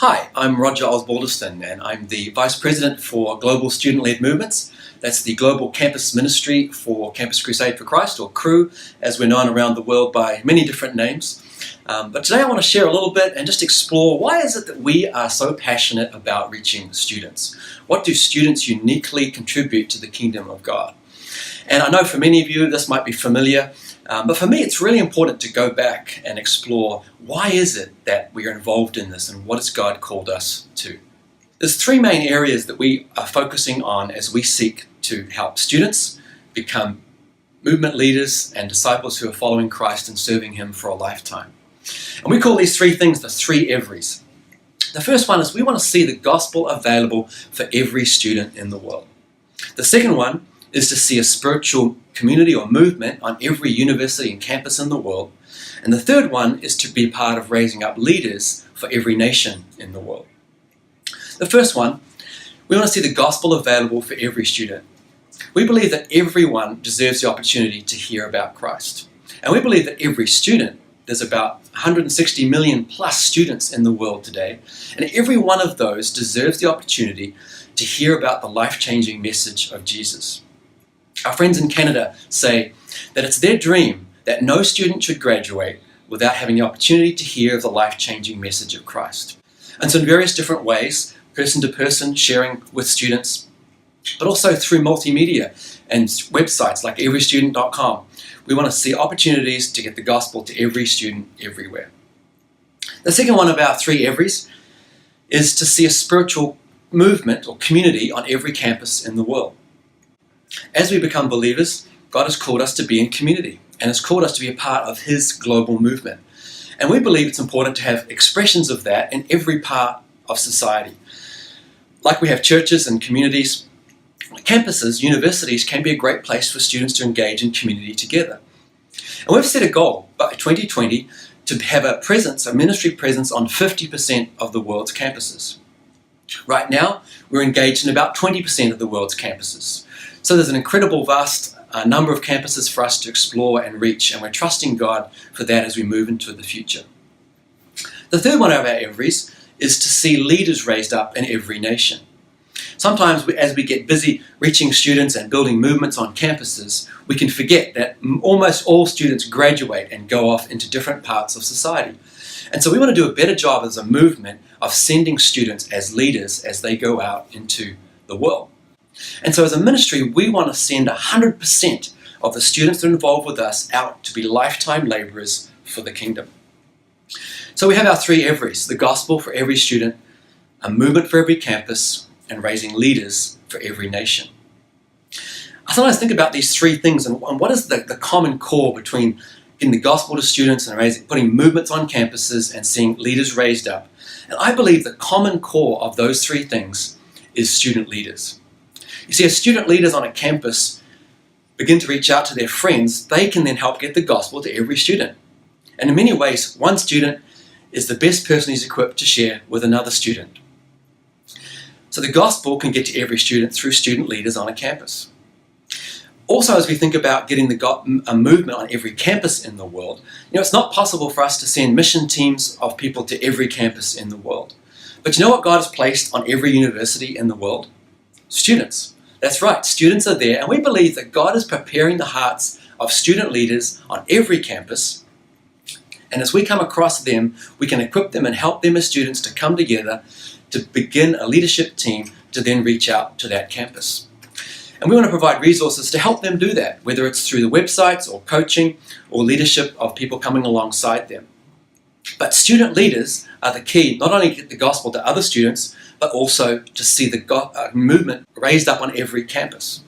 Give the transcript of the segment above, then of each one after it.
Hi, I'm Roger Osbaldiston and I'm the Vice President for Global Student-Led Movements. That's the Global Campus Ministry for Campus Crusade for Christ, or CRU, as we're known around the world by many different names. But today I want to share a little bit and just explore why is it that we are so passionate about reaching students? What do students uniquely contribute to the kingdom of God? And I know for many of you this might be familiar, but for me it's really important to go back and explore why is it that we are involved in this and what has God called us to. There's three main areas that we are focusing on as we seek to help students become movement leaders and disciples who are following Christ and serving Him for a lifetime. And we call these three things the three everys. The first one is we want to see the gospel available for every student in the world. The second one is to see a spiritual community or movement on every university and campus in the world. And the third one is to be part of raising up leaders for every nation in the world. The first one, we want to see the gospel available for every student. We believe that everyone deserves the opportunity to hear about Christ. And we believe that every student, there's about 160 million plus students in the world today, and every one of those deserves the opportunity to hear about the life-changing message of Jesus. Our friends in Canada say that it's their dream that no student should graduate without having the opportunity to hear the life-changing message of Christ. And so in various different ways, person to person, sharing with students, but also through multimedia and websites like everystudent.com, we want to see opportunities to get the gospel to every student everywhere. The second one of our three everys is to see a spiritual movement or community on every campus in the world. As we become believers, God has called us to be in community and has called us to be a part of His global movement. And we believe it's important to have expressions of that in every part of society. Like we have churches and communities, campuses, universities can be a great place for students to engage in community together. And we've set a goal by 2020 to have a ministry presence on 50% of the world's campuses. Right now, we're engaged in about 20% of the world's campuses. So there's an incredible vast number of campuses for us to explore and reach, and we're trusting God for that as we move into the future. The third one of our everys is to see leaders raised up in every nation. Sometimes as we get busy reaching students and building movements on campuses, we can forget that almost all students graduate and go off into different parts of society. And so we want to do a better job as a movement of sending students as leaders as they go out into the world. And so as a ministry, we want to send 100% of the students that are involved with us out to be lifetime laborers for the kingdom. So we have our three everys: the gospel for every student, a movement for every campus, and raising leaders for every nation. I sometimes think about these three things and what is the common core between getting the gospel to students and putting movements on campuses and seeing leaders raised up. And I believe the common core of those three things is student leaders. You see, as student leaders on a campus begin to reach out to their friends, they can then help get the gospel to every student. And in many ways, one student is the best person who's equipped to share with another student. So the gospel can get to every student through student leaders on a campus. Also, as we think about getting a movement on every campus in the world, it's not possible for us to send mission teams of people to every campus in the world. But you know what God has placed on every university in the world? Students. That's right, students are there, and we believe that God is preparing the hearts of student leaders on every campus. And as we come across them, we can equip them and help them as students to come together to begin a leadership team to then reach out to that campus. And we want to provide resources to help them do that, whether it's through the websites or coaching or leadership of people coming alongside them. But student leaders are the key, not only to get the gospel to other students, but also to see the movement raised up on every campus.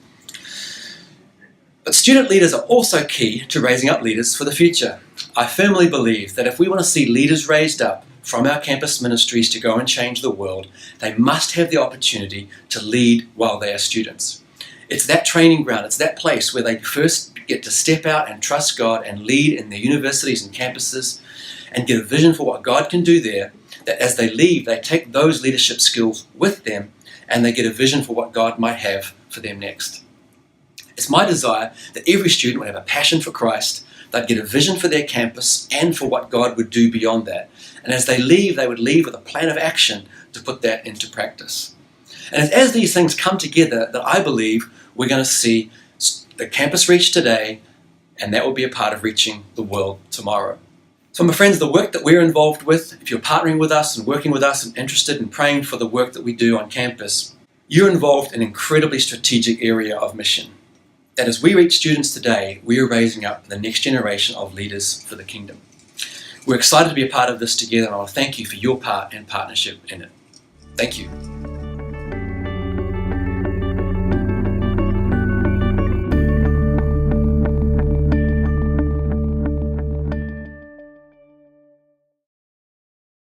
But student leaders are also key to raising up leaders for the future. I firmly believe that if we want to see leaders raised up from our campus ministries to go and change the world, they must have the opportunity to lead while they are students. It's that training ground, it's that place where they first get to step out and trust God and lead in their universities and campuses and get a vision for what God can do there, that as they leave, they take those leadership skills with them and they get a vision for what God might have for them next. It's my desire that every student would have a passion for Christ, they'd get a vision for their campus and for what God would do beyond that. And as they leave, they would leave with a plan of action to put that into practice. And as these things come together, that I believe we're going to see the campus reach today, and that will be a part of reaching the world tomorrow. So my friends, the work that we're involved with, if you're partnering with us and working with us and interested in praying for the work that we do on campus, you're involved in an incredibly strategic area of mission. That as we reach students today, we are raising up the next generation of leaders for the kingdom. We're excited to be a part of this together, and I'll thank you for your part and partnership in it. Thank you.